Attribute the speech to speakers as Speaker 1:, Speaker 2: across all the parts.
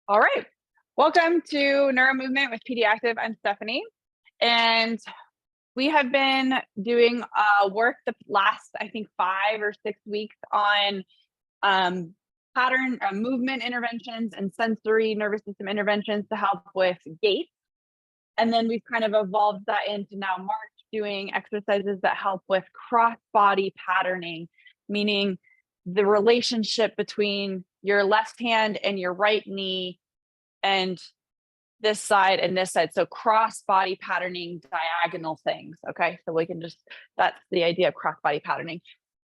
Speaker 1: All right. Welcome to Neuro-Movement with PD Active. I'm Stephanie. And we have been doing work the last, I think, 5 or 6 weeks on pattern movement interventions and sensory nervous system interventions to help with gait. And then we've kind of evolved that into now March doing exercises that help with cross-body patterning, meaning the relationship between your left hand and your right knee and this side and this side. So cross body patterning, diagonal things. Okay. So we can just, that's the idea of cross body patterning.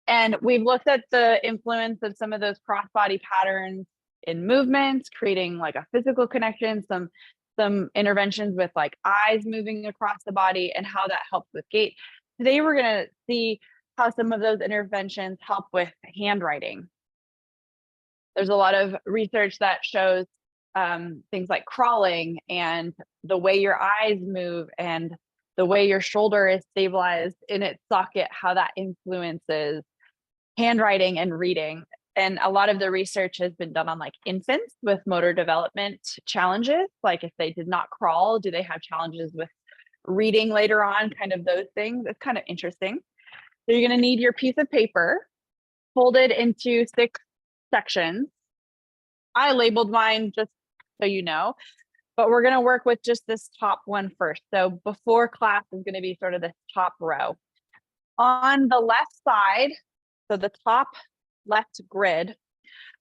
Speaker 1: And we've looked at the influence of some of those cross body patterns in movements, creating like a physical connection, some interventions with like eyes moving across the body and how that helps with gait. Today, we're going to see how some of those interventions help with handwriting. There's a lot of research that shows things like crawling and the way your eyes move and the way your shoulder is stabilized in its socket, how that influences handwriting and reading. And a lot of the research has been done on like infants with motor development challenges. Like if they did not crawl, do they have challenges with reading later on? Kind of those things. It's kind of interesting. So you're going to need your piece of paper folded into 6 sections. I labeled mine just so you know, but we're going to work with just this top one first. So before class is going to be sort of this top row. On the left side, so the top left grid,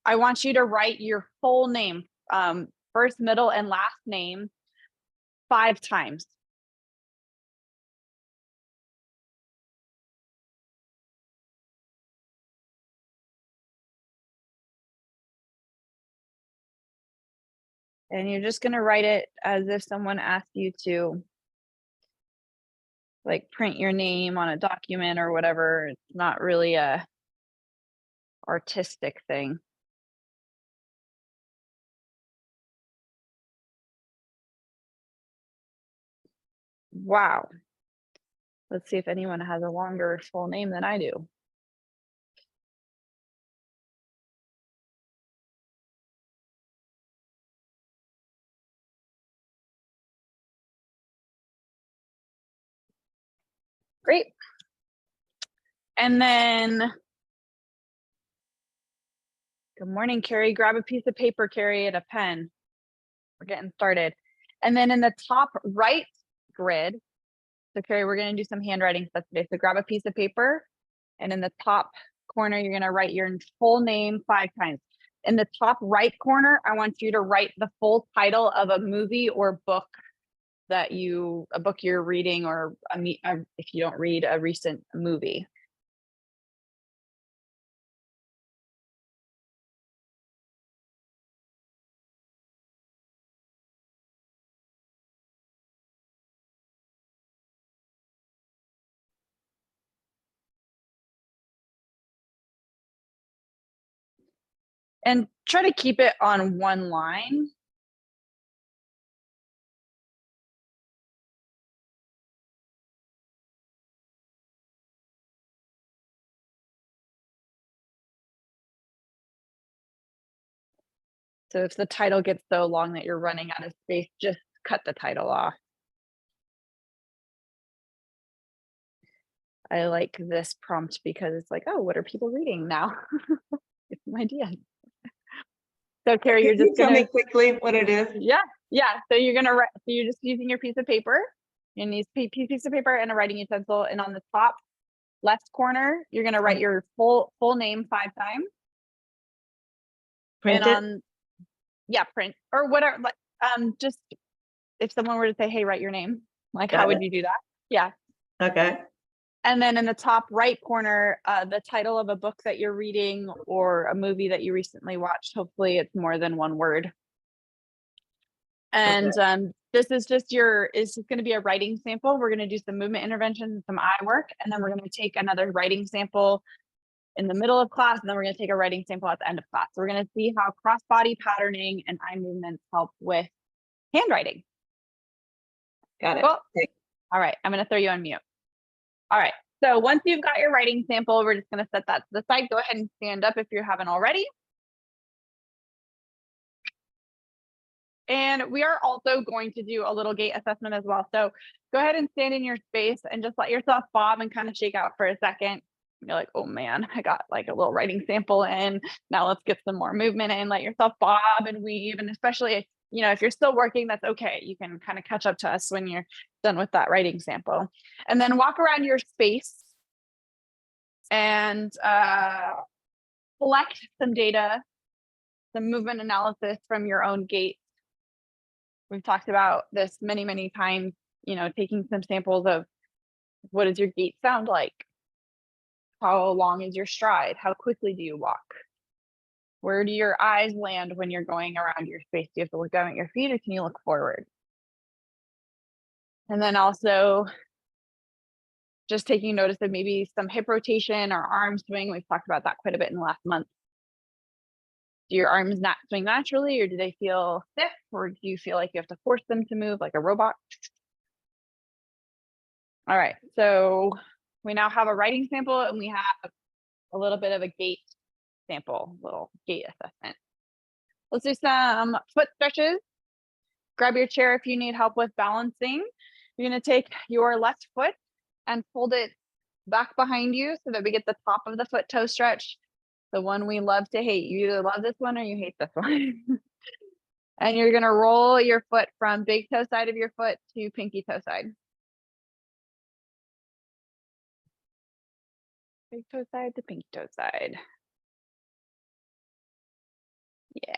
Speaker 1: I want you to write your full name, first, middle, and last name 5 times. And you're just going to write it as if someone asked you to like print your name on a document or whatever. It's not really a artistic thing. Wow. Let's see if anyone has a longer full name than I do. Great. And then, good morning, Carrie. Grab a piece of paper, Carrie, and a pen. We're getting started. And then in the top right grid, so Carrie, we're going to do some handwriting stuff today. So grab a piece of paper, and in the top corner, you're going to write your full name 5 times. In the top right corner, I want you to write the full title of a movie or book that a book you're reading, or if you don't read, a recent movie. And try to keep it on one line. So if the title gets so long that you're running out of space, just cut the title off. I like this prompt because it's like, oh, what are people reading now? It's an idea. So Carrie, you're just
Speaker 2: tell
Speaker 1: gonna
Speaker 2: me quickly what it is.
Speaker 1: Yeah. So you're gonna write. So you're just using your piece of paper. You need a piece of paper and a writing utensil, and on the top left corner, you're gonna write your full name 5 times.
Speaker 2: Print
Speaker 1: and
Speaker 2: it?
Speaker 1: Print or whatever. Like just if someone were to say, "Hey, write your name," like
Speaker 2: Got
Speaker 1: how would
Speaker 2: it.
Speaker 1: you do that? Yeah.
Speaker 2: Okay.
Speaker 1: And then in the top right corner, the title of a book that you're reading or a movie that you recently watched. Hopefully it's more than one word. And this is just it's just going to be a writing sample. We're going to do some movement interventions, some eye work, and then we're going to take another writing sample in the middle of class, and then we're going to take a writing sample at the end of class. So we're going to see how cross-body patterning and eye movements help with handwriting.
Speaker 2: Got it.
Speaker 1: Cool. All right, I'm going to throw you on mute. All right, so once you've got your writing sample, we're just going to set that to the side. Go ahead and stand up if you haven't already. And we are also going to do a little gait assessment as well. So go ahead and stand in your space and just let yourself bob and kind of shake out for a second. You're like, oh man, I got like a little writing sample in. Now let's get some more movement in. Let yourself bob and weave. And especially, if you're still working, that's okay. You can kind of catch up to us when you're done with that writing sample. And then walk around your space and collect some data, some movement analysis from your own gait. We've talked about this many, many times, taking some samples of what does your gait sound like? How long is your stride? How quickly do you walk? Where do your eyes land when you're going around your space? Do you have to look down at your feet or can you look forward? And then also just taking notice of maybe some hip rotation or arm swing. We've talked about that quite a bit in the last month. Do your arms not swing naturally, or do they feel stiff, or do you feel like you have to force them to move like a robot? All right, so we now have a writing sample and we have a little bit of a gait sample, little gait assessment. Let's do some foot stretches. Grab your chair if you need help with balancing. You're going to take your left foot and fold it back behind you so that we get the top of the foot toe stretch, the one we love to hate. You either love this one or you hate this one. And you're going to roll your foot from big toe side of your foot to pinky toe side. Big toe side to pinky toe side. Yeah.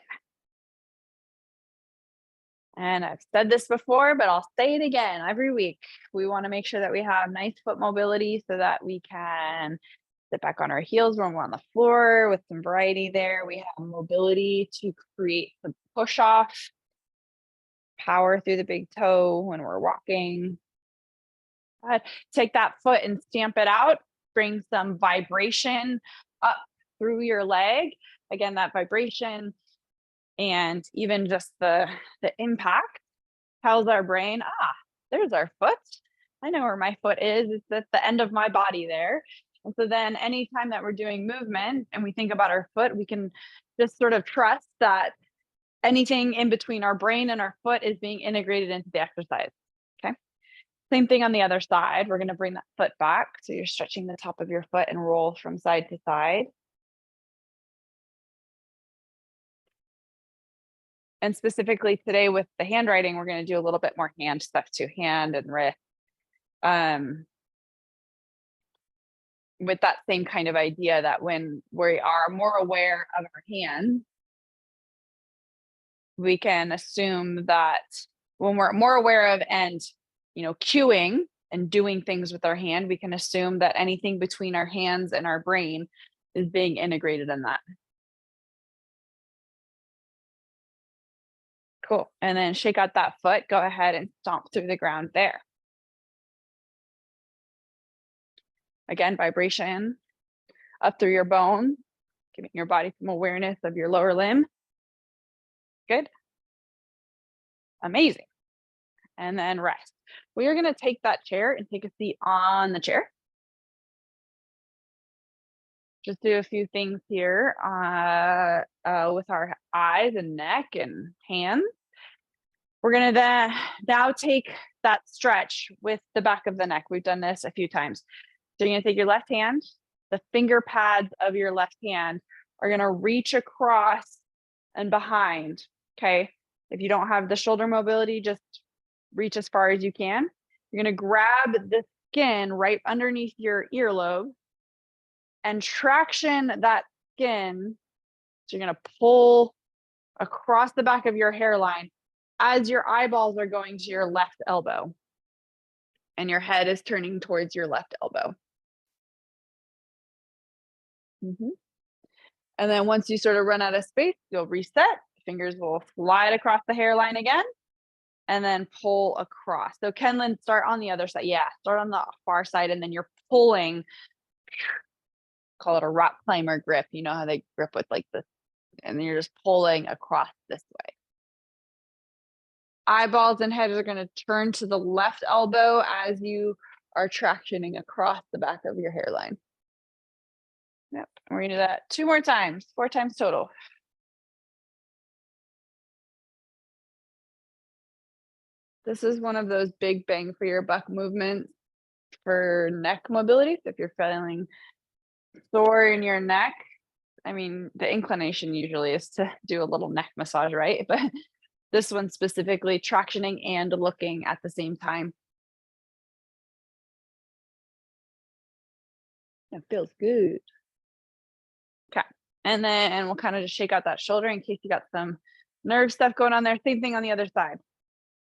Speaker 1: And I've said this before, but I'll say it again every week. We want to make sure that we have nice foot mobility so that we can sit back on our heels when we're on the floor with some variety there. We have mobility to create some push off, power through the big toe when we're walking. Take that foot and stamp it out. Bring some vibration up through your leg. Again, that vibration and even just the impact tells our brain, there's our foot. I know where my foot is. It's at the end of my body there. And so then anytime that we're doing movement and we think about our foot, we can just sort of trust that anything in between our brain and our foot is being integrated into the exercise. Okay. Same thing on the other side. We're going to bring that foot back. So you're stretching the top of your foot and roll from side to side. And specifically today with the handwriting, we're going to do a little bit more hand stuff too, hand and wrist. With that same kind of idea that when we are more aware of our hands, we can assume that when we're more aware of and, cueing and doing things with our hand, we can assume that anything between our hands and our brain is being integrated in that. Cool. And then shake out that foot. Go ahead and stomp through the ground there. Again, vibration up through your bone, giving your body some awareness of your lower limb. Good. Amazing. And then rest. We are going to take that chair and take a seat on the chair. Just do a few things here with our eyes and neck and hands. We're going to now take that stretch with the back of the neck. We've done this a few times. So you're going to take your left hand, the finger pads of your left hand are going to reach across and behind. Okay. If you don't have the shoulder mobility, just reach as far as you can. You're going to grab the skin right underneath your earlobe and traction that skin. So you're going to pull across the back of your hairline as your eyeballs are going to your left elbow and your head is turning towards your left elbow. And then once you sort of run out of space, you'll reset. Fingers will slide across the hairline again and then pull across. So Kenlyn, start on the other side. Yeah, start on the far side and then you're pulling, call it a rock climber grip. You know how they grip with like this, and then you're just pulling across this way. Eyeballs and head are going to turn to the left elbow as you are tractioning across the back of your hairline. Yep. We're going to do that 2 more times, 4 times total. This is one of those big bang for your buck movements for neck mobility. So if you're feeling sore in your neck, I mean, the inclination usually is to do a little neck massage, right? But this one specifically tractioning and looking at the same time. It feels good. Okay. And then we'll kind of just shake out that shoulder in case you got some nerve stuff going on there. Same thing on the other side.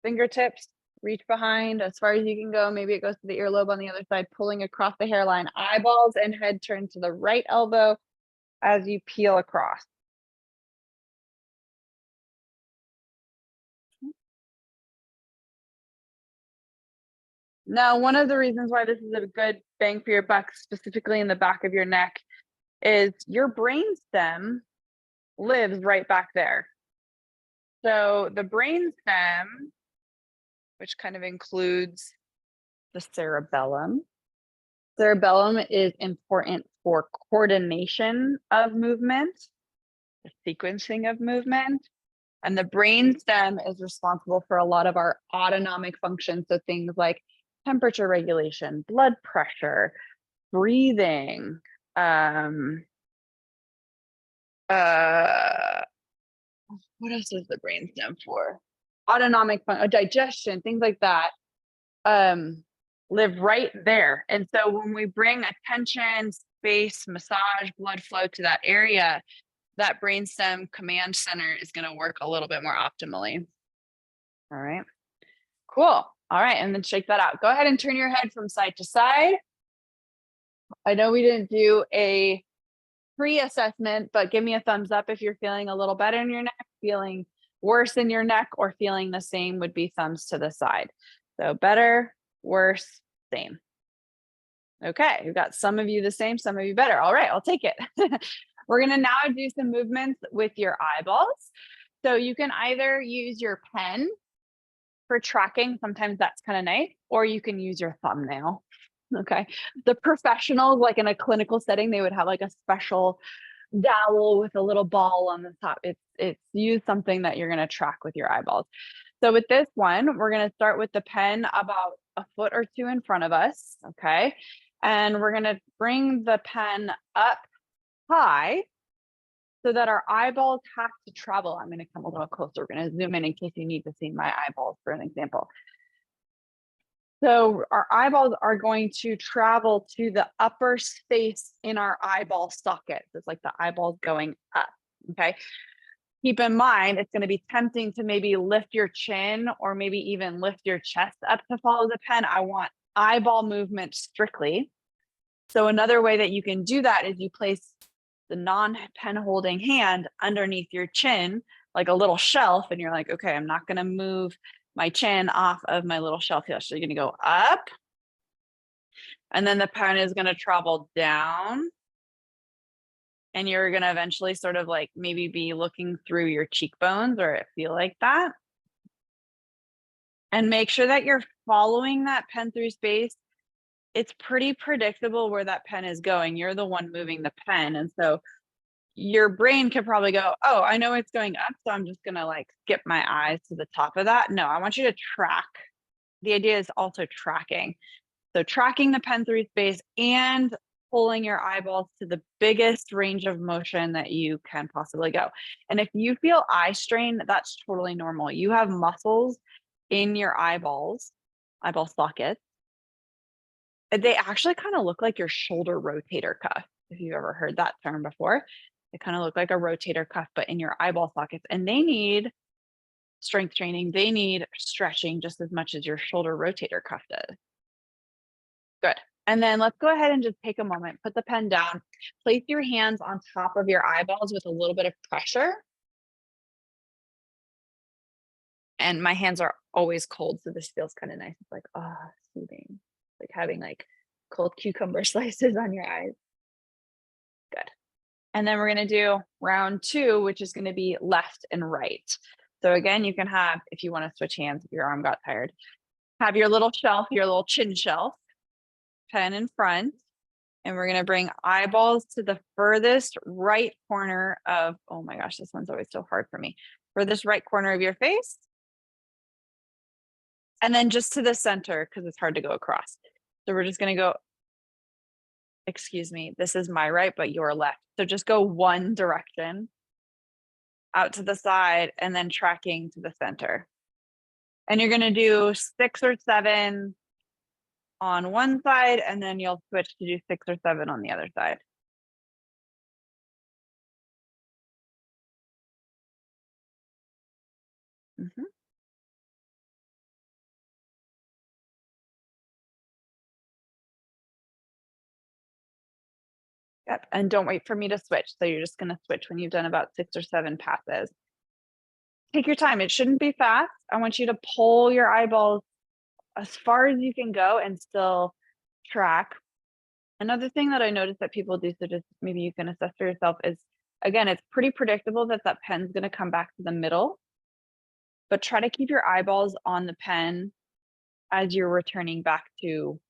Speaker 1: Fingertips, reach behind as far as you can go. Maybe it goes to the earlobe on the other side, pulling across the hairline. Eyeballs and head turn to the right elbow as you peel across. Now, one of the reasons why this is a good bang for your buck, specifically in the back of your neck, is your brain stem lives right back there. So the brain stem, which kind of includes the cerebellum. Cerebellum is important for coordination of movement, the sequencing of movement. And the brain stem is responsible for a lot of our autonomic functions. So things like temperature regulation, blood pressure, breathing, what else is the brain stem for? Autonomic digestion, things like that, live right there. And so when we bring attention, space, massage, blood flow to that area, that brainstem command center is going to work a little bit more optimally. All right, cool. All right, and then shake that out. Go ahead and turn your head from side to side. I know we didn't do a pre-assessment, but give me a thumbs up if you're feeling a little better in your neck, feeling worse in your neck, or feeling the same would be thumbs to the side. So better, worse, same. Okay, we've got some of you the same, some of you better. All right, I'll take it. We're gonna now do some movements with your eyeballs. So you can either use your pen for tracking, sometimes that's kind of nice, or you can use your thumbnail. Okay. The professionals, like in a clinical setting, they would have like a special dowel with a little ball on the top. It's use something that you're going to track with your eyeballs. So with this one, we're going to start with the pen about a foot or two in front of us. Okay. And we're going to bring the pen up high so that our eyeballs have to travel. I'm going to come a little closer. We're going to zoom in case you need to see my eyeballs for an example. So our eyeballs are going to travel to the upper space in our eyeball socket. It's like the eyeballs going up, okay? Keep in mind, it's going to be tempting to maybe lift your chin or maybe even lift your chest up to follow the pen. I want eyeball movement strictly. So another way that you can do that is you place the non-pen holding hand underneath your chin, like a little shelf, and you're like, okay, I'm not going to move my chin off of my little shelf here. So you're going to go up, and then the pen is going to travel down, and you're going to eventually sort of like maybe be looking through your cheekbones, or it feel like that. And make sure that you're following that pen through space. It's pretty predictable where that pen is going. You're the one moving the pen. And so your brain could probably go, oh, I know it's going up, so I'm just going to like skip my eyes to the top of that. No, I want you to track. The idea is also tracking. So tracking the pen through space and pulling your eyeballs to the biggest range of motion that you can possibly go. And if you feel eye strain, that's totally normal. You have muscles in your eyeballs, eyeball sockets. They actually kind of look like your shoulder rotator cuff, if you've ever heard that term before. They kind of look like a rotator cuff, but in your eyeball sockets, and they need strength training. They need stretching just as much as your shoulder rotator cuff does. Good. And then let's go ahead and just take a moment, put the pen down, place your hands on top of your eyeballs with a little bit of pressure. And my hands are always cold, so this feels kind of nice. It's like, oh, soothing. Like having like cold cucumber slices on your eyes. Good. And then we're going to do round 2, which is going to be left and right. So again, you can have, if you want to switch hands, if your arm got tired, have your little shelf, your little chin shelf, pen in front, and we're going to bring eyeballs to the furthest right corner of, oh my gosh, this one's always so hard for me, furthest right corner of your face. And then just to the center, because it's hard to go across. So we're just going to go, excuse me, this is my right, but your left. So just go one direction out to the side and then tracking to the center. And you're going to do 6 or 7 on one side, and then you'll switch to do 6 or 7 on the other side. Mm-hmm. Yep. And don't wait for me to switch. So you're just going to switch when you've done about 6 or 7 passes. Take your time. It shouldn't be fast. I want you to pull your eyeballs as far as you can go and still track. Another thing that I noticed that people do, so just maybe you can assess for yourself, is again, it's pretty predictable that that pen's going to come back to the middle, but try to keep your eyeballs on the pen as you're returning back to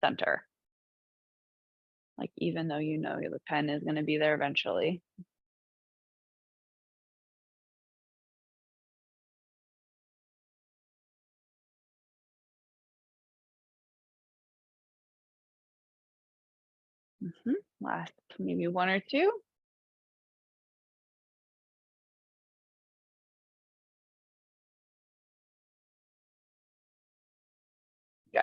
Speaker 1: center. Like, even though you know the pen is going to be there eventually. Last maybe 1 or 2. Good.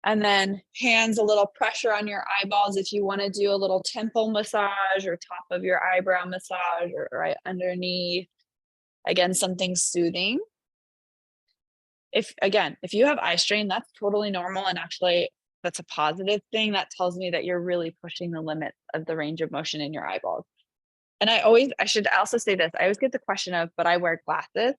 Speaker 1: And then hands, a little pressure on your eyeballs if you want to do a little temple massage or top of your eyebrow massage or right underneath. Again, something soothing. If you have eye strain, that's totally normal, and actually that's a positive thing. That tells me that you're really pushing the limits of the range of motion in your eyeballs. And I should also say this, I always get the question of, but I wear glasses.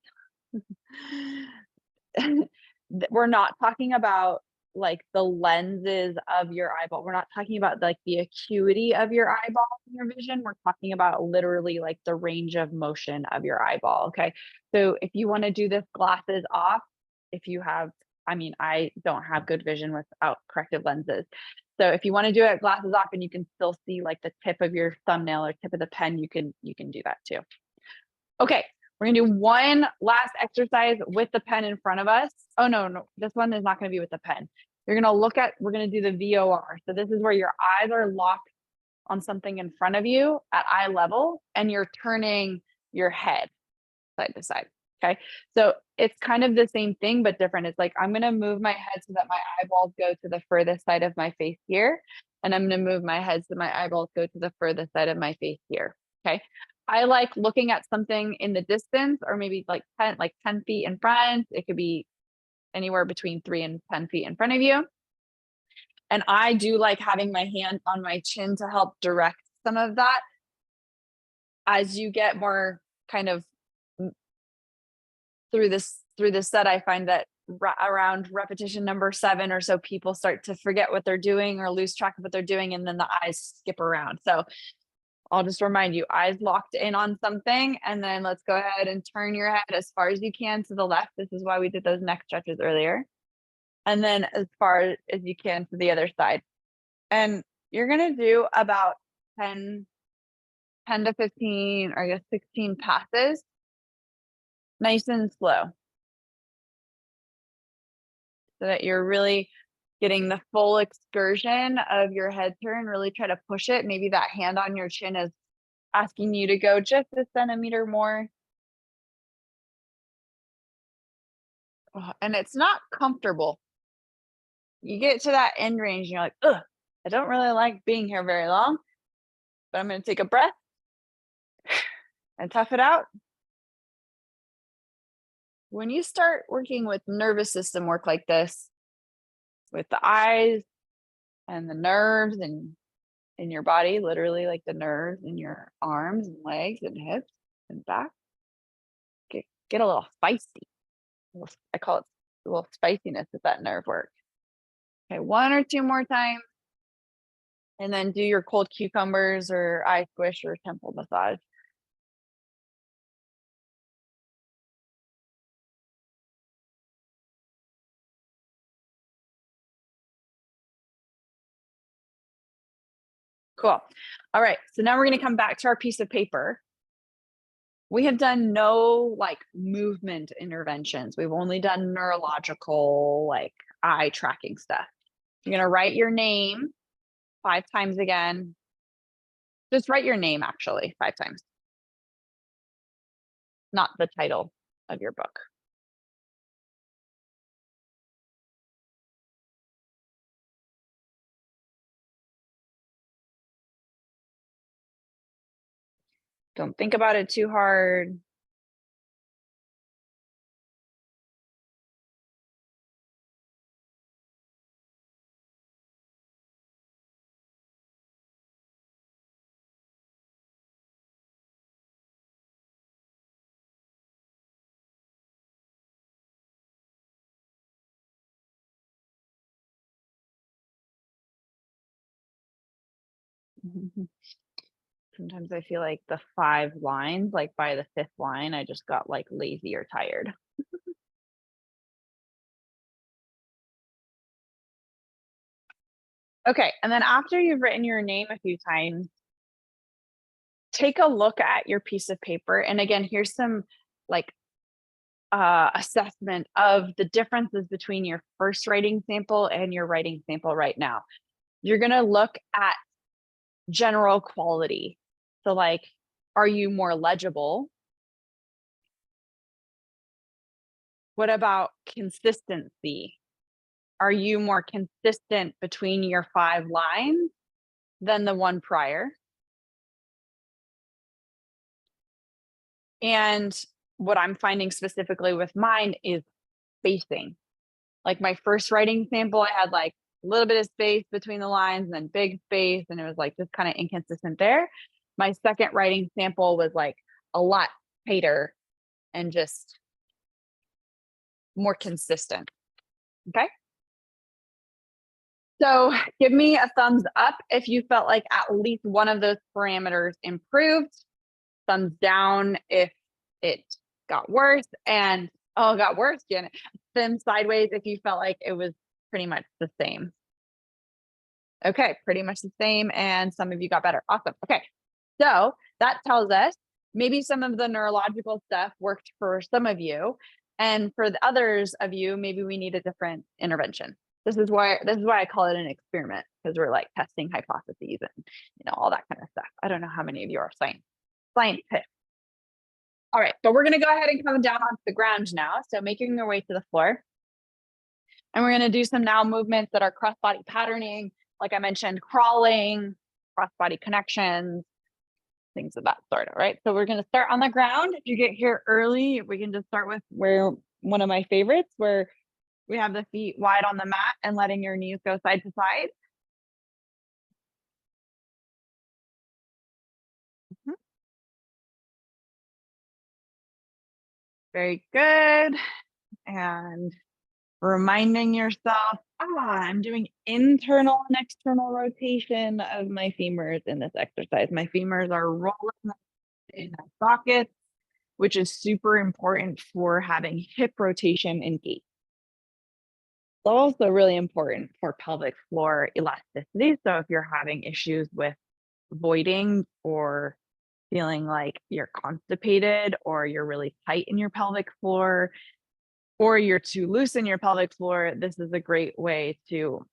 Speaker 1: We're not talking about like the lenses of your eyeball. We're not talking about like the acuity of your eyeball in your vision. We're talking about literally like the range of motion of your eyeball. Okay. So if you want to do this glasses off, if you have, I mean, I don't have good vision without corrective lenses. So if you want to do it glasses off and you can still see like the tip of your thumbnail or tip of the pen, you can do that too. Okay, we're gonna do one last exercise with the pen in front of us. Oh, no, this one is not gonna be with the pen. You're gonna we're gonna do the VOR. So this is where your eyes are locked on something in front of you at eye level, and you're turning your head side to side, okay? So it's kind of the same thing, but different. It's like, I'm gonna move my head so that my eyeballs go to the furthest side of my face here, and I'm gonna move my head so my eyeballs go to the furthest side of my face here, okay? I like looking at something in the distance, or maybe like 10 feet in front. It could be anywhere between 3 and 10 feet in front of you. And I do like having my hand on my chin to help direct some of that. As you get more kind of through this set, I find that around repetition number 7 or so, people start to forget what they're doing or lose track of what they're doing, and then the eyes skip around. So I'll just remind you, eyes locked in on something, and then let's go ahead and turn your head as far as you can to the left. This is why we did those neck stretches earlier. And then as far as you can to the other side. And you're going to do about 10 to 15, or I guess 16 passes, nice and slow, so that you're really getting the full excursion of your head turn. Really try to push it. Maybe that hand on your chin is asking you to go just a centimeter more. Oh, and it's not comfortable. You get to that end range and you're like, ugh, I don't really like being here very long, but I'm going to take a breath and tough it out. When you start working with nervous system work like this, with the eyes and the nerves and in your body, literally like the nerves in your arms and legs and hips and back, get a little feisty. I call it a little spiciness with that nerve work. Okay, 1 or 2 more times. And then do your cold cucumbers or eye squish or temple massage. Cool. All right. So now we're going to come back to our piece of paper. We have done no like movement interventions. We've only done neurological, like eye tracking stuff. You're going to write your name 5 times again. Just write your name actually 5 times, not the title of your book. Don't think about it too hard. Sometimes I feel like the 5 lines, like by the 5th line, I just got like lazy or tired. Okay, and then after you've written your name a few times, take a look at your piece of paper. And again, here's some like assessment of the differences between your first writing sample and your writing sample right now. You're going to look at general quality. So like, are you more legible? What about consistency? Are you more consistent between your 5 lines than the one prior? And what I'm finding specifically with mine is spacing. Like my first writing sample, I had like a little bit of space between the lines and then big space, and it was like just kind of inconsistent there. My second writing sample was like a lot tighter and just more consistent. Okay. So give me a thumbs up if you felt like at least one of those parameters improved. Thumbs down if it got worse, and oh, it got worse, Janet. Then sideways if you felt like it was pretty much the same. Okay, pretty much the same, and some of you got better. Awesome. Okay, so that tells us maybe some of the neurological stuff worked for some of you, and for the others of you, maybe we need a different intervention. This is why I call it an experiment, because we're like testing hypotheses and all that kind of stuff. I don't know how many of you are scientists. All right, so we're going to go ahead and come down onto the ground now. So making your way to the floor. And we're going to do some now movements that are cross-body patterning. Like I mentioned, crawling, cross-body connections, things of that sort. All right, so we're going to start on the ground. If you get here early, we can just start with one of my favorites, where we have the feet wide on the mat and letting your knees go side to side. Very good. And reminding yourself, I'm doing internal and external rotation of my femurs in this exercise. My femurs are rolling in sockets, which is super important for having hip rotation and gait. It's also really important for pelvic floor elasticity. So if you're having issues with voiding or feeling like you're constipated, or you're really tight in your pelvic floor, or you're too loose in your pelvic floor, this is a great way to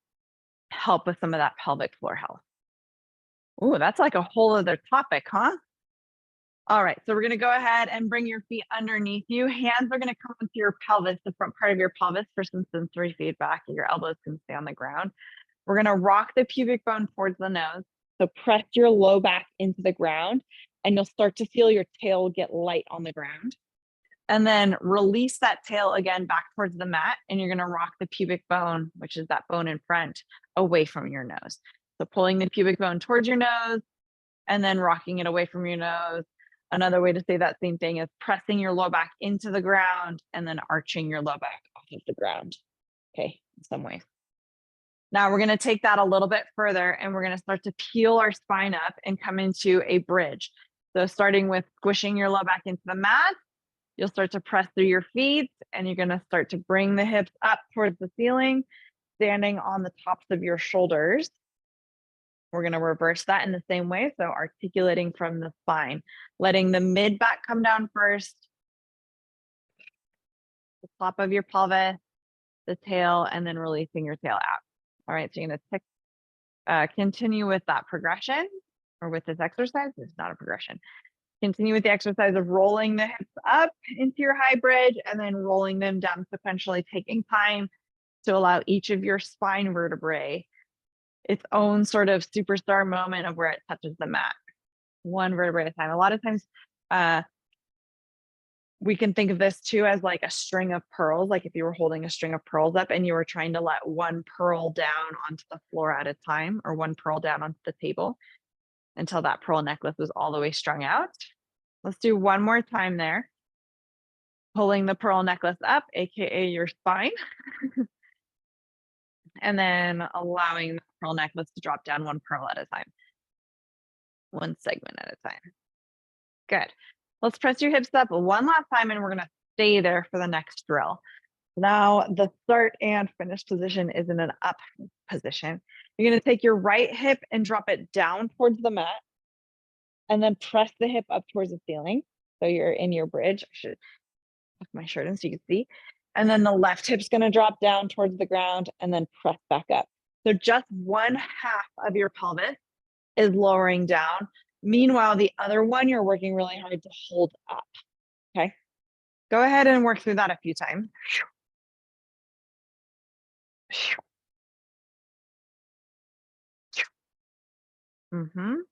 Speaker 1: help with some of that pelvic floor health. Oh, that's like a whole other topic, huh? All right, so we're going to go ahead and bring your feet underneath you. Hands are going to come into your pelvis, the front part of your pelvis, for some sensory feedback. Your elbows can stay on the ground. We're going to rock the pubic bone towards the nose. So press your low back into the ground, and you'll start to feel your tail get light on the ground. And then release that tail again back towards the mat, and you're going to rock the pubic bone, which is that bone in front, away from your nose. So pulling the pubic bone towards your nose and then rocking it away from your nose. Another way to say that same thing is pressing your low back into the ground and then arching your low back off of the ground. Okay, in some ways. Now we're going to take that a little bit further, and we're going to start to peel our spine up and come into a bridge. So starting with squishing your low back into the mat, you'll start to press through your feet, and you're going to start to bring the hips up towards the ceiling, standing on the tops of your shoulders. We're going to reverse that in the same way. So articulating from the spine, letting the mid back come down first, the top of your pelvis, the tail, and then releasing your tail out. All right, so you're going to continue with that progression, or with this exercise. It's not a progression. Continue with the exercise of rolling the hips up into your high bridge and then rolling them down sequentially, taking time to allow each of your spine vertebrae its own sort of superstar moment of where it touches the mat, one vertebrae at a time. A lot of times we can think of this too as like a string of pearls, like if you were holding a string of pearls up and you were trying to let one pearl down onto the floor at a time, or one pearl down onto the table until that pearl necklace was all the way strung out. Let's do one more time there. Pulling the pearl necklace up, AKA your spine. And then allowing the pearl necklace to drop down one pearl at a time. One segment at a time. Good. Let's press your hips up one last time and we're going to stay there for the next drill. Now the start and finish position is in an up position. You're going to take your right hip and drop it down towards the mat and then press the hip up towards the ceiling. So you're in your bridge. I should tuck my shirt in so you can see. And then the left hip's going to drop down towards the ground and then press back up. So just one half of your pelvis is lowering down. Meanwhile, the other one, you're working really hard to hold up. Okay. Go ahead and work through that a few times. We're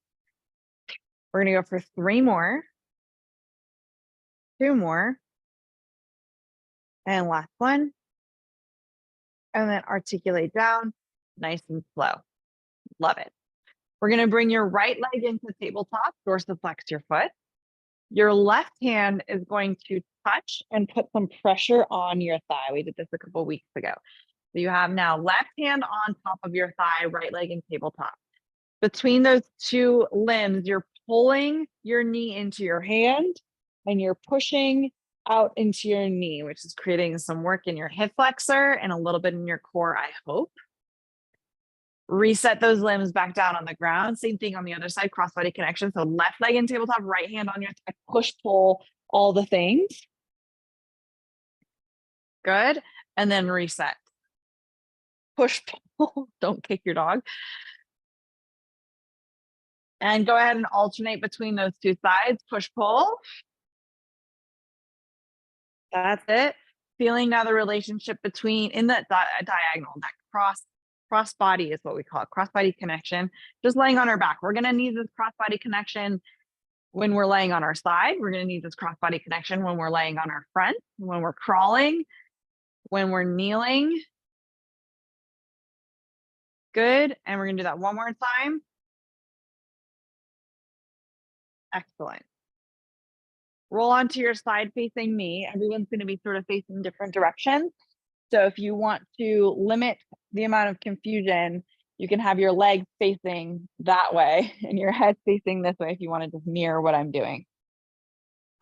Speaker 1: going to go for 3 more, 2 more, and last one. And then articulate down, nice and slow. Love it. We're going to bring your right leg into tabletop, dorsiflex your foot. Your left hand is going to touch and put some pressure on your thigh. We did this a couple weeks ago. So you have now left hand on top of your thigh, right leg in tabletop. Between those two limbs, you're pulling your knee into your hand and you're pushing out into your knee, which is creating some work in your hip flexor and a little bit in your core, I hope. Reset those limbs back down on the ground. Same thing on the other side, cross-body connection. So left leg in tabletop, right hand on your thigh, push, pull, all the things. Good. And then reset. Push, pull, don't kick your dog. And go ahead and alternate between those two sides, push, pull. That's it. Feeling now the relationship between, in the diagonal, that cross body is what we call it, cross body connection. Just laying on our back. We're going to need this cross body connection when we're laying on our side. We're going to need this cross body connection when we're laying on our front, when we're crawling, when we're kneeling. Good. And we're going to do that one more time. Excellent. Roll onto your side facing me. Everyone's going to be sort of facing different directions. So if you want to limit the amount of confusion, you can have your legs facing that way and your head facing this way if you want to just mirror what I'm doing.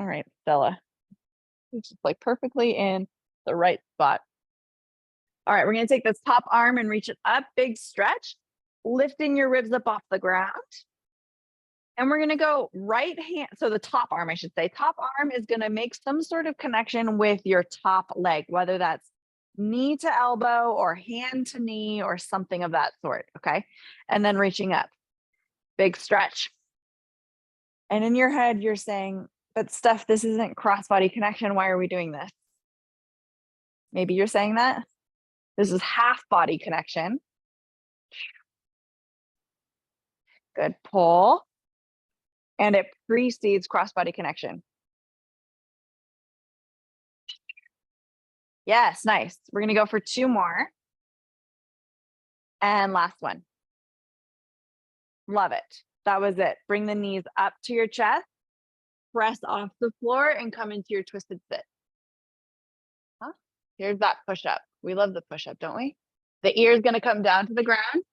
Speaker 1: All right, Stella. It's just like perfectly in the right spot. All right, we're going to take this top arm and reach it up, big stretch, lifting your ribs up off the ground. And we're going to go right hand. So the top arm, I should say, top arm is going to make some sort of connection with your top leg, whether that's knee to elbow or hand to knee or something of that sort. Okay. And then reaching up, big stretch. And in your head, you're saying, but Steph, this isn't cross-body connection. Why are we doing this? Maybe you're saying that. This is half body connection. Good pull. And it precedes cross-body connection. Yes, nice. We're going to go for 2 more. And last one. Love it. That was it. Bring the knees up to your chest, press off the floor, and come into your twisted sit. Huh? Here's that push-up. We love the push-up, don't we? The ear is going to come down to the ground,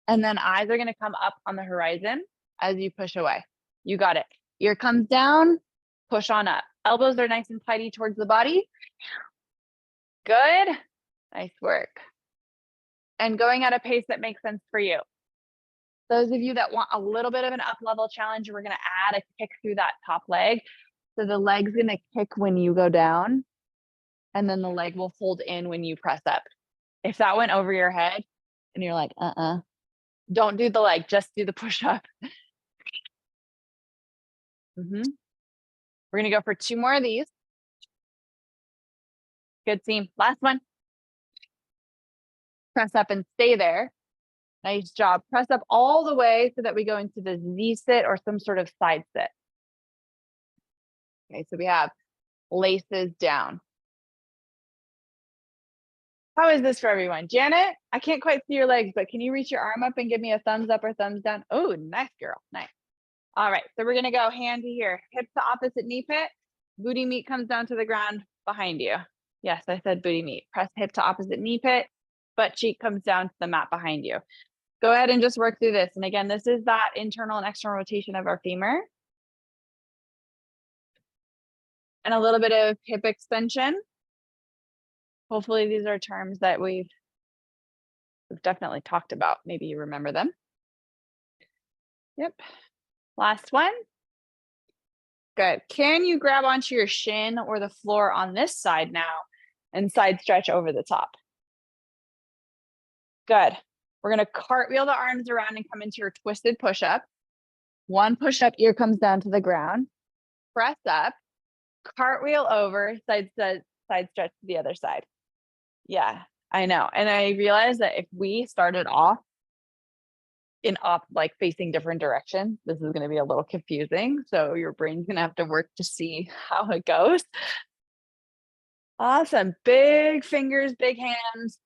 Speaker 1: and then eyes are going to come up on the horizon as you push away. You got it. Ear comes down, push on up. Elbows are nice and tidy towards the body. Good. Nice work. And going at a pace that makes sense for you. Those of you that want a little bit of an up level challenge, we're going to add a kick through that top leg. So the leg's going to kick when you go down, and then the leg will fold in when you press up. If that went over your head and you're like, don't do the leg, just do the push up. We're going to go for 2 more of these. Good team. Last one. Press up and stay there. Nice job. Press up all the way so that we go into the Z sit or some sort of side sit. Okay, so we have laces down. How is this for everyone? Janet, I can't quite see your legs, but can you reach your arm up and give me a thumbs up or thumbs down? Oh, nice girl. Nice. All right, so we're going to go hand to here. Hips to opposite knee pit. Booty meat comes down to the ground behind you. Yes, I said booty meat. Press hip to opposite knee pit. Butt cheek comes down to the mat behind you. Go ahead and just work through this. And again, this is that internal and external rotation of our femur. And a little bit of hip extension. Hopefully these are terms that we've definitely talked about. Maybe you remember them. Yep. Last one. Good. Can you grab onto your shin or the floor on this side now and side stretch over the top? Good. We're going to cartwheel the arms around and come into your twisted push-up. 1 push-up, ear comes down to the ground. Press up, cartwheel over, side stretch to the other side. Yeah, I know. And I realized that if we started off in like facing different directions, this is going to be a little confusing. So your brain's going to have to work to see how it goes. Awesome. Big fingers, big hands.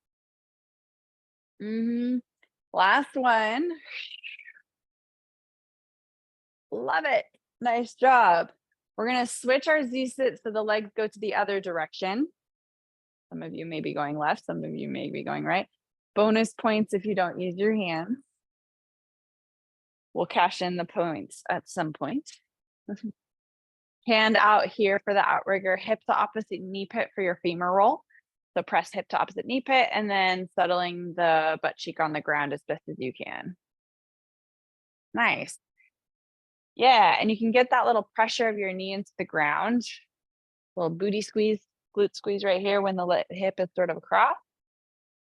Speaker 1: Last one. Love it. Nice job. We're going to switch our Z sit so the legs go to the other direction. Some of you may be going left. Some of you may be going right. Bonus points if you don't use your hands. We'll cash in the points at some point. Hand out here for the outrigger, hip to opposite knee pit for your femur roll. So press hip to opposite knee pit and then settling the butt cheek on the ground as best as you can. Nice. Yeah, and you can get that little pressure of your knee into the ground. Little booty squeeze, glute squeeze right here when the hip is sort of across.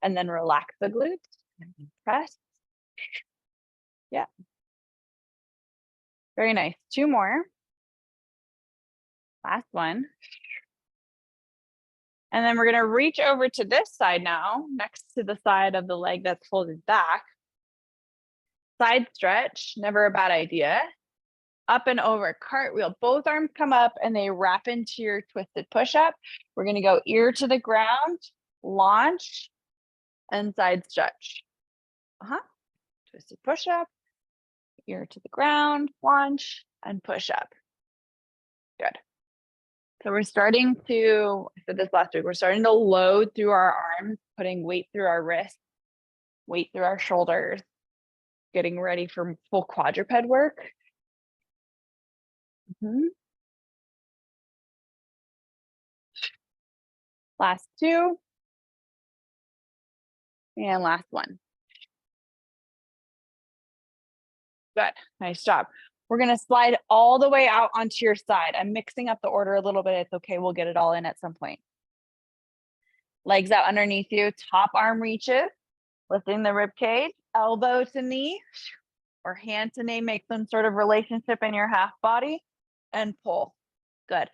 Speaker 1: And then relax the glutes. Press. Yeah. Very nice. 2 more. Last one. And then we're going to reach over to this side now, next to the side of the leg that's folded back. Side stretch, never a bad idea. Up and over, cartwheel. Both arms come up and they wrap into your twisted push-up. We're going to go ear to the ground, launch, and side stretch. Twisted push-up, ear to the ground, launch, and push up. Good. So we're starting to, I said this last week, we're starting to load through our arms, putting weight through our wrists, weight through our shoulders, getting ready for full quadruped work. Last 2. And last one. Good. Nice job. We're going to slide all the way out onto your side. I'm mixing up the order a little bit. It's okay. We'll get it all in at some point. Legs out underneath you. Top arm reaches. Lifting the rib cage. Elbow to knee or hand to knee. Make some sort of relationship in your half body. And pull. Good.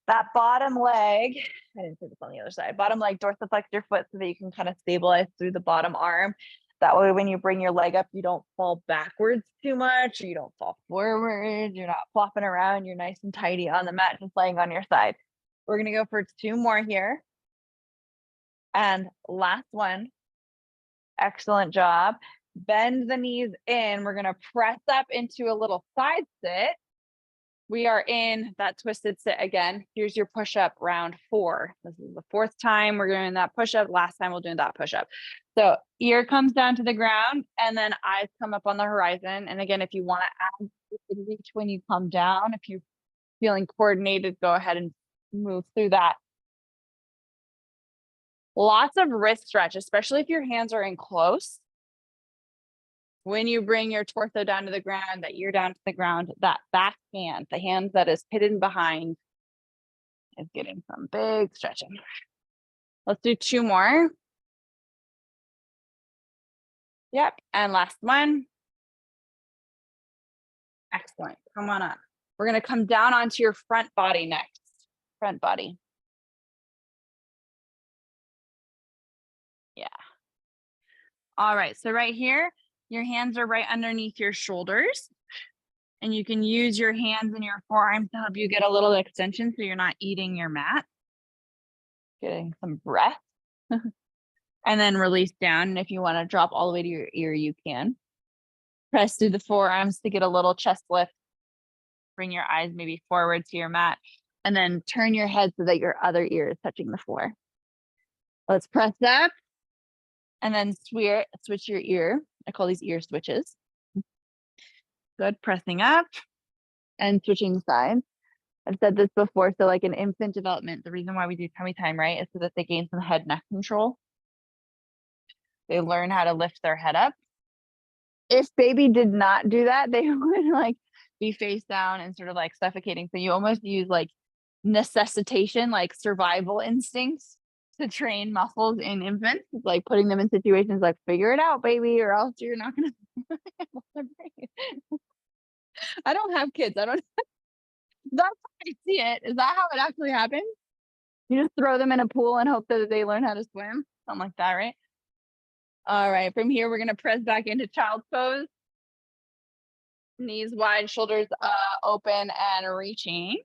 Speaker 1: That bottom leg, I didn't say this on the other side. Bottom leg, dorsiflex your foot so that you can kind of stabilize through the bottom arm. That way, when you bring your leg up, you don't fall backwards too much, or you don't fall forward. You're not flopping around. You're nice and tidy on the mat, just laying on your side. We're going to go for 2 more here. And last one. Excellent job. Bend the knees in. We're going to press up into a little side sit. We are in that twisted sit again. Here's your push-up round 4. This is the 4th time we're doing that push-up. Last time we're doing that push-up. So ear comes down to the ground and then eyes come up on the horizon. And again, if you want to add reach when you come down, if you're feeling coordinated, go ahead and move through that. Lots of wrist stretch, especially if your hands are in close. When you bring your torso down to the ground, that ear down to the ground, that back hand, the hand that is hidden behind, is getting some big stretching. Let's do 2 more. Yep, and last one. Excellent. Come on up. We're going to come down onto your front body next. Front body. Yeah. All right. So right here, your hands are right underneath your shoulders. And you can use your hands and your forearms to help you get a little extension so you're not eating your mat. Getting some breath. And then release down. And if you want to drop all the way to your ear, you can. Press through the forearms to get a little chest lift. Bring your eyes maybe forward to your mat. And then turn your head so that your other ear is touching the floor. Let's press up. And then switch your ear. I call these ear switches. Good. Pressing up and switching sides. I've said this before. So like in infant development, the reason why we do tummy time, right, is so that they gain some head neck control. They learn how to lift their head up. If baby did not do that, they would like be face down and sort of like suffocating. So you almost use like necessitation, like survival instincts to train muscles in infants, like putting them in situations like figure it out, baby, or else you're not gonna I don't have kids. I don't that's how I see it. Is that how it actually happens? You just throw them in a pool and hope that they learn how to swim? Something like that, right? All right, from here, we're gonna press back into child's pose. Knees wide, shoulders open and reaching.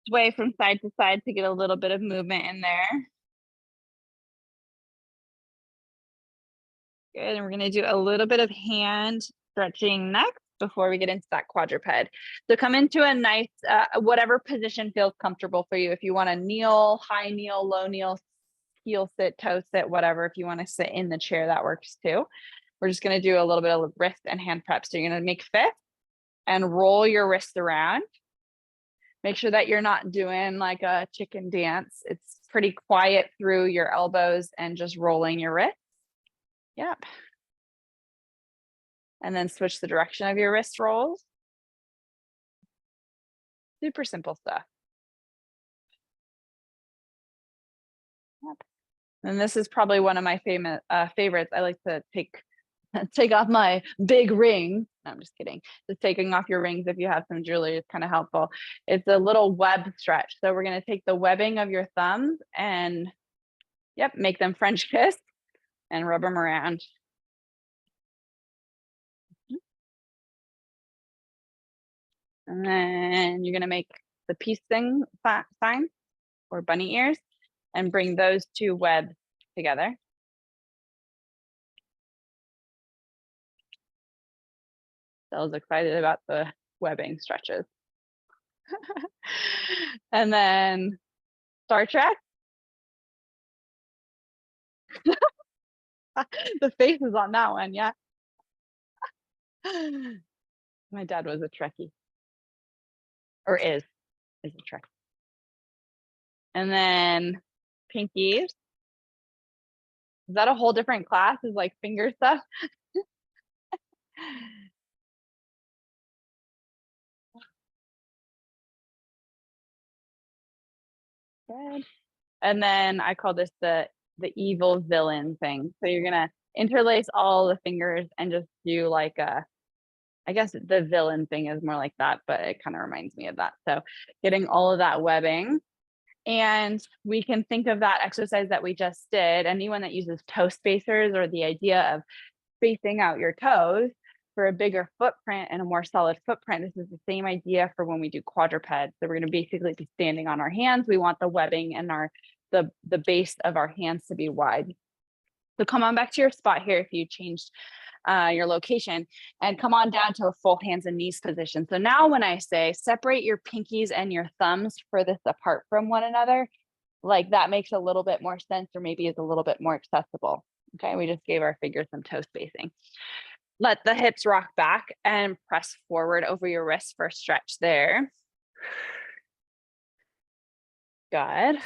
Speaker 1: Sway from side to side to get a little bit of movement in there. Good, and we're gonna do a little bit of hand stretching next before we get into that quadruped. So come into a nice, whatever position feels comfortable for you. If you wanna kneel, high kneel, low kneel, heel sit, toe sit, whatever. If you wanna sit in the chair, that works too. We're just gonna do a little bit of wrist and hand prep. So you're gonna make fists and roll your wrists around. Make sure that you're not doing like a chicken dance. It's pretty quiet through your elbows and just rolling your wrists. Yep. And then switch the direction of your wrist rolls. Super simple stuff. Yep. And this is probably one of my favorites. I like to take off my big ring. No, I'm just kidding. Just taking off your rings if you have some jewelry is kind of helpful. It's a little web stretch. So we're going to take the webbing of your thumbs and make them French kiss and rub them around. And then you're going to make the peace sign or bunny ears and bring those 2 webs together. Stella's excited about the webbing stretches. And then Star Trek. The face is on that one, yeah. My dad was a Trekkie. Or is a Trekkie. And then pinkies. Is that a whole different class? Is like finger stuff? Good. And then I call this the evil villain thing. So you're gonna interlace all the fingers and just do like I guess the villain thing is more like that, but it kind of reminds me of that. So getting all of that webbing. And we can think of that exercise that we just did. Anyone that uses toe spacers or the idea of spacing out your toes for a bigger footprint and a more solid footprint, this is the same idea for when we do quadrupeds. So we're going to basically be standing on our hands. We want the webbing and the base of our hands to be wide. So come on back to your spot here if you changed your location, and come on down to a full hands and knees position. So now when I say separate your pinkies and your thumbs furthest apart from one another, like that makes a little bit more sense, or maybe is a little bit more accessible. Okay, we just gave our fingers some toe spacing. Let the hips rock back and press forward over your wrists for a stretch there. Good.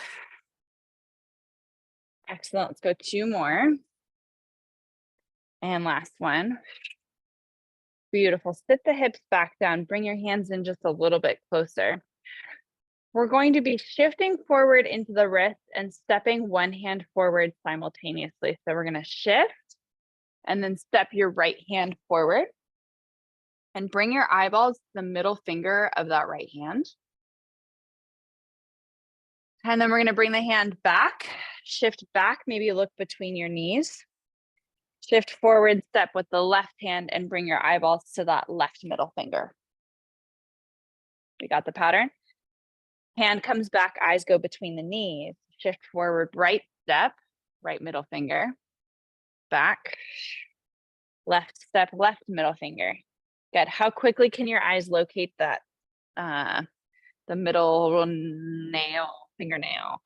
Speaker 1: Excellent. Let's go 2 more. And last one. Beautiful. Sit the hips back down. Bring your hands in just a little bit closer. We're going to be shifting forward into the wrist and stepping one hand forward simultaneously. So we're going to shift and then step your right hand forward and bring your eyeballs to the middle finger of that right hand. And then we're going to bring the hand back, shift back, maybe look between your knees. Shift forward, step with the left hand and bring your eyeballs to that left middle finger. We got the pattern? Hand comes back, eyes go between the knees. Shift forward, right step, right middle finger. Back, left step, left middle finger. Good. How quickly can your eyes locate that, the middle nail, fingernail,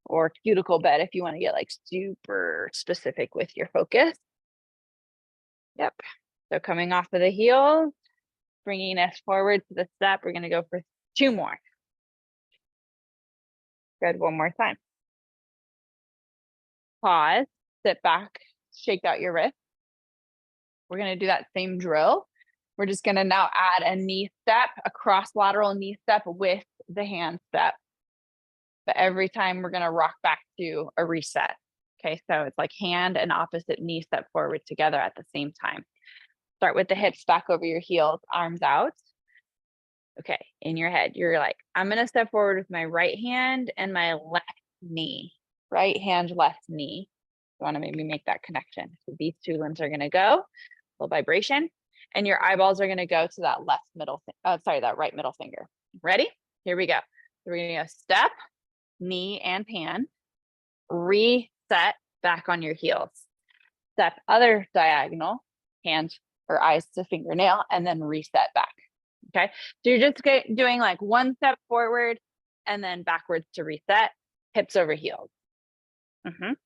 Speaker 1: or cuticle bed if you want to get like super specific with your focus? Yep. So coming off of the heels, bringing us forward to the step. We're going to go for 2 more. Good. One more time. Pause, sit back, shake out your wrist. We're going to do that same drill. We're just going to now add a knee step, a cross lateral knee step with the hand step. But every time we're going to rock back to a reset. Okay, so it's like hand and opposite knee step forward together at the same time. Start with the hips back over your heels, arms out. Okay, in your head, you're like, I'm going to step forward with my right hand and my left knee. Right hand, left knee. You want to maybe make that connection. So these 2 limbs are going to go, little vibration, and your eyeballs are going to go to that that right middle finger. Ready? Here we go. So we're going to go step, knee and pan, reset back on your heels. Step other diagonal, hand or eyes to fingernail, and then reset back. Okay, so you're just doing like 1 step forward and then backwards to reset, hips over heels. Good.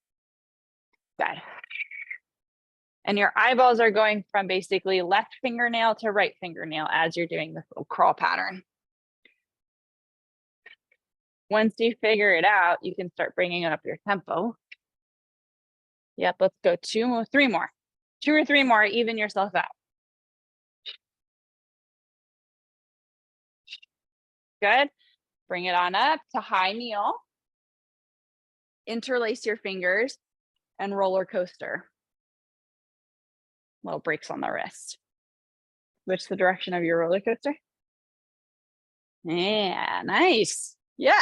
Speaker 1: And your eyeballs are going from basically left fingernail to right fingernail as you're doing this little crawl pattern. Once you figure it out, you can start bringing up your tempo. Yep, let's go 2 or 3 more. 2 or 3 more, even yourself out. Good. Bring it on up to high kneel. Interlace your fingers and roller coaster. Little breaks on the wrist. Switch the direction of your roller coaster. Yeah, nice. Yeah.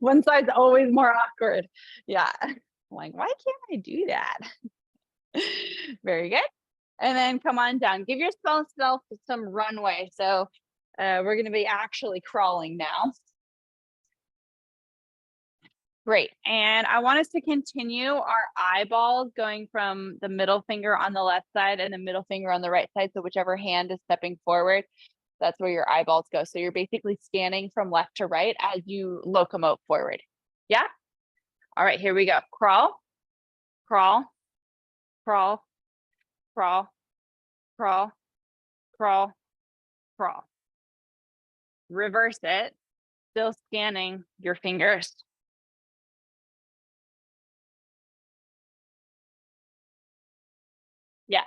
Speaker 1: One side's always more awkward. Yeah. I'm like, why can't I do that? Very good. And then come on down. Give yourself some runway. So we're going to be actually crawling now. Great. And I want us to continue our eyeballs going from the middle finger on the left side and the middle finger on the right side. So whichever hand is stepping forward, that's where your eyeballs go. So you're basically scanning from left to right as you locomote forward. Yeah? All right, here we go. Crawl, crawl, crawl, crawl, crawl, crawl, crawl. Reverse it, still scanning your fingers. Yeah.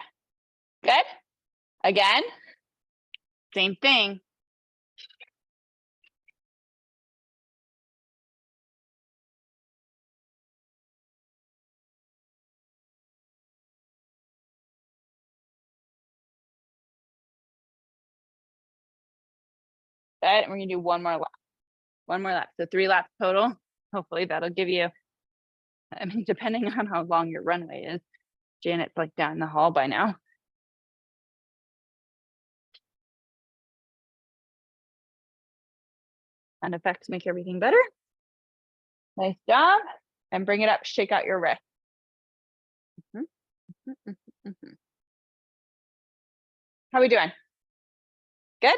Speaker 1: Good. Again. Same thing. Good. We're gonna do 1 more lap. 1 more lap. So 3 laps total. Hopefully that'll give you, I mean, depending on how long your runway is. Janet's like down the hall by now. And effects make everything better. Nice job. And bring it up, shake out your wrist. How are we doing? Good?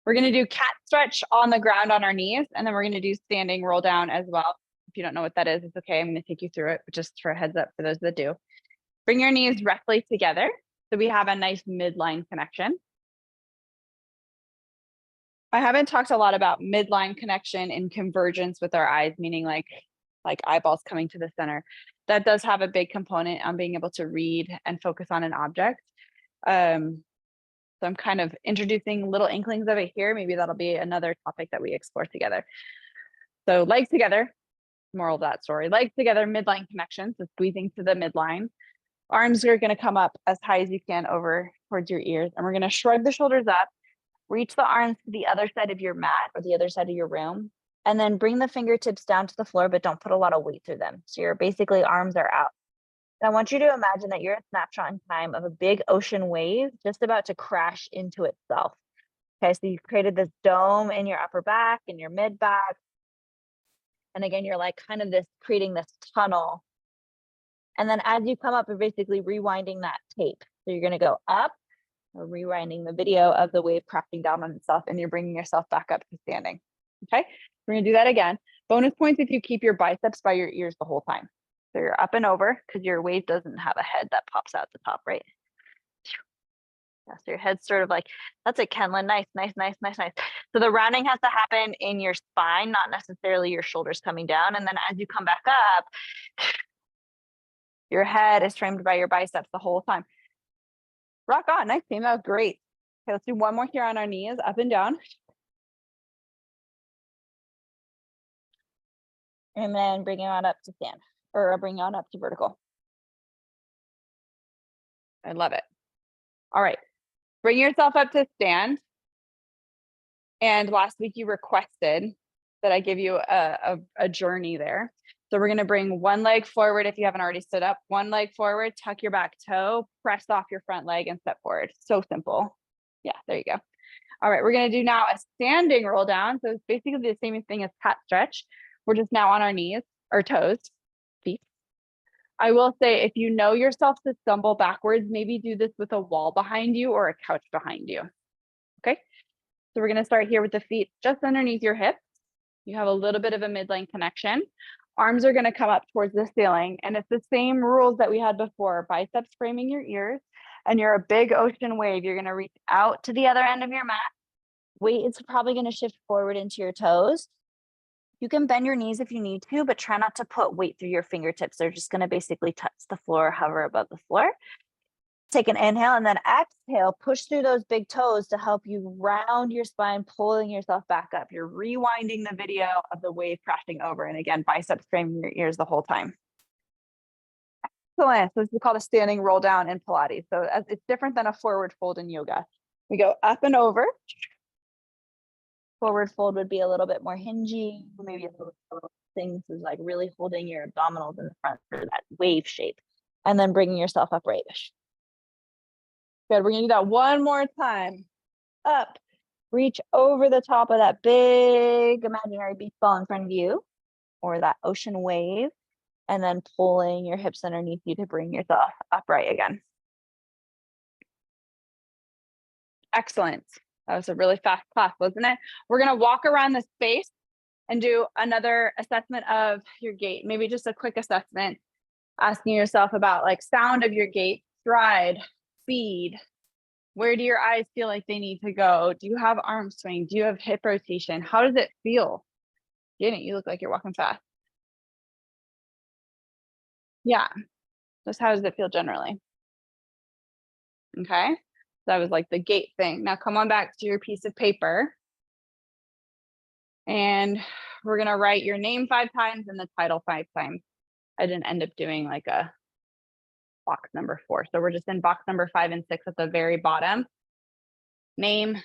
Speaker 1: We're gonna do cat stretch on the ground on our knees, and then we're gonna do standing roll down as well. If you don't know what that is, it's okay. I'm gonna take you through it, but just for a heads up for those that do. Bring your knees roughly together. So we have a nice midline connection. I haven't talked a lot about midline connection and convergence with our eyes, meaning like eyeballs coming to the center. That does have a big component on being able to read and focus on an object. So I'm kind of introducing little inklings of it here. Maybe that'll be another topic that we explore together. So legs together, moral of that story, legs together, midline connection. So squeezing to the midline. Arms are going to come up as high as you can over towards your ears. And we're going to shrug the shoulders up, reach the arms to the other side of your mat or the other side of your room. And then bring the fingertips down to the floor, but don't put a lot of weight through them. So your basically arms are out. And I want you to imagine that you're a snapshot in time of a big ocean wave just about to crash into itself. Okay, so you've created this dome in your upper back and your mid back. And again, you're like kind of creating this tunnel. And then as you come up, you're basically rewinding that tape. So you're going to go up, or rewinding the video of the wave crashing down on itself, and you're bringing yourself back up to standing. Okay, we're going to do that again. Bonus points if you keep your biceps by your ears the whole time. So you're up and over because your wave doesn't have a head that pops out the top, right? Yeah, so your head's sort of like, that's it, Kenlin. Nice, nice, nice, nice, nice. So the rounding has to happen in your spine, not necessarily your shoulders coming down. And then as you come back up, your head is framed by your biceps the whole time. Rock on. Nice team. That was great. Okay, let's do one more here on our knees, up and down. And then bring it on up to stand, or bring it on up to vertical. I love it. All right. Bring yourself up to stand. And last week you requested that I give you a journey there. So we're going to bring one leg forward if you haven't already stood up, one leg forward, tuck your back toe, press off your front leg and step forward. So simple. Yeah, there you go. All right, we're going to do now a standing roll down. So it's basically the same thing as cat stretch. We're just now on our knees or toes, feet. I will say, if you know yourself to stumble backwards, maybe do this with a wall behind you or a couch behind you. Okay, so we're going to start here with the feet just underneath your hips. You have a little bit of a midline connection. Arms are going to come up towards the ceiling, and it's the same rules that we had before. Biceps framing your ears, and you're a big ocean wave. You're going to reach out to the other end of your mat. Weight is probably going to shift forward into your toes. You can bend your knees if you need to, but try not to put weight through your fingertips. They're just going to basically touch the floor, hover above the floor. Take an inhale and then exhale, push through those big toes to help you round your spine, pulling yourself back up. You're rewinding the video of the wave crashing over. And again, biceps framing your ears the whole time. Excellent. So this is called a standing roll down in Pilates. So it's different than a forward fold in yoga. We go up and over. Forward fold would be a little bit more hingy, maybe a little things is like really holding your abdominals in the front for that wave shape, and then bringing yourself upright. Good. We're gonna do that one more time. Up, reach over the top of that big imaginary beach ball in front of you, or that ocean wave, and then pulling your hips underneath you to bring yourself upright again. Excellent. That was a really fast class, wasn't it? We're going to walk around the space and do another assessment of your gait. Maybe just a quick assessment, asking yourself about like sound of your gait, stride, speed. Where do your eyes feel like they need to go? Do you have arm swing? Do you have hip rotation? How does it feel? Didn't you look like you're walking fast? Yeah. Just how does it feel generally? Okay. That was like the gait thing. Now come on back to your piece of paper. And we're going to write your name 5 times and the title 5 times. I didn't end up doing like a box number 4. So we're just in box number 5 and 6 at the very bottom. Name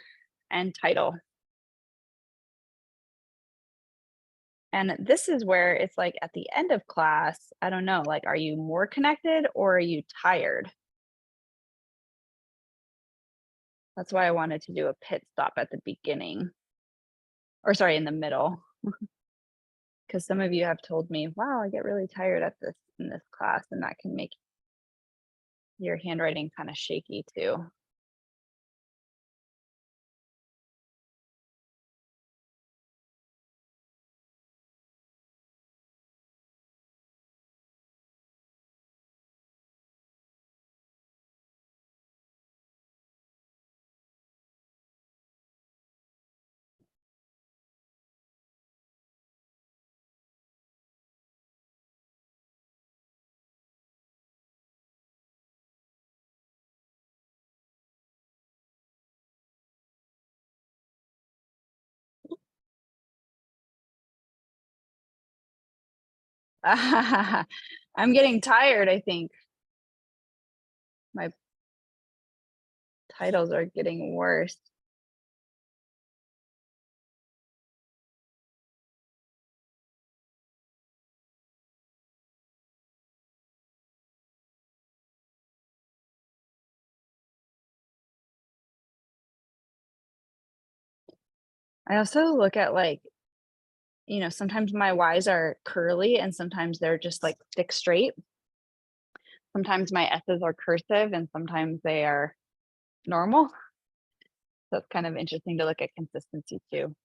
Speaker 1: and title. And this is where it's like at the end of class, I don't know, like, are you more connected or are you tired? That's why I wanted to do a pit stop at the beginning, or sorry, in the middle. Because some of you have told me, wow, I get really tired at this in this class, and that can make your handwriting kind of shaky too. I'm getting tired, I think. My titles are getting worse. I also look at like, sometimes my Y's are curly and sometimes they're just like thick straight. Sometimes my S's are cursive and sometimes they are normal. So it's kind of interesting to look at consistency too.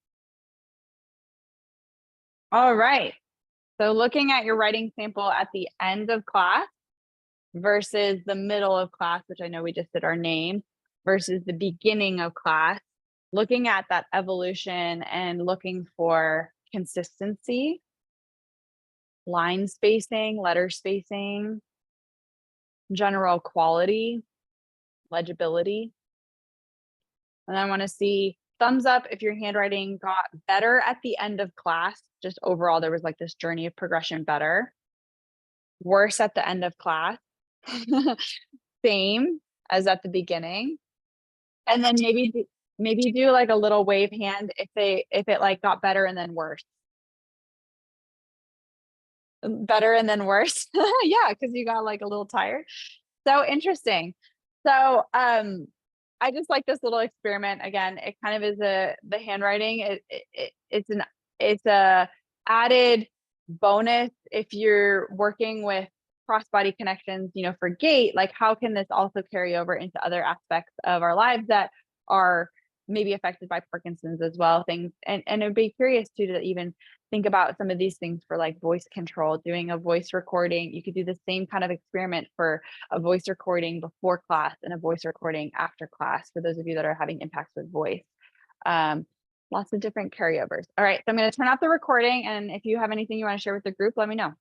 Speaker 1: All right. So looking at your writing sample at the end of class versus the middle of class, which I know we just did our name, versus the beginning of class, looking at that evolution and looking for consistency, line spacing, letter spacing, general quality, legibility. And I want to see thumbs up if your handwriting got better at the end of class. Just overall, there was like this journey of progression better. Worse at the end of class. Same as at the beginning. And then maybe do like a little wave hand if it like got better and then worse. Better and then worse. Yeah, because you got like a little tired. So interesting. So I just like this little experiment. Again, it kind of is the handwriting. It's a added bonus if you're working with cross-body connections, for gait. Like, how can this also carry over into other aspects of our lives that are maybe affected by Parkinson's as well? Things, and I'd be curious too to even think about some of these things for like voice control, doing a voice recording. You could do the same kind of experiment for a voice recording before class and a voice recording after class for those of you that are having impacts with voice. Lots of different carryovers. All right, so I'm going to turn off the recording, and if you have anything you want to share with the group, let me know.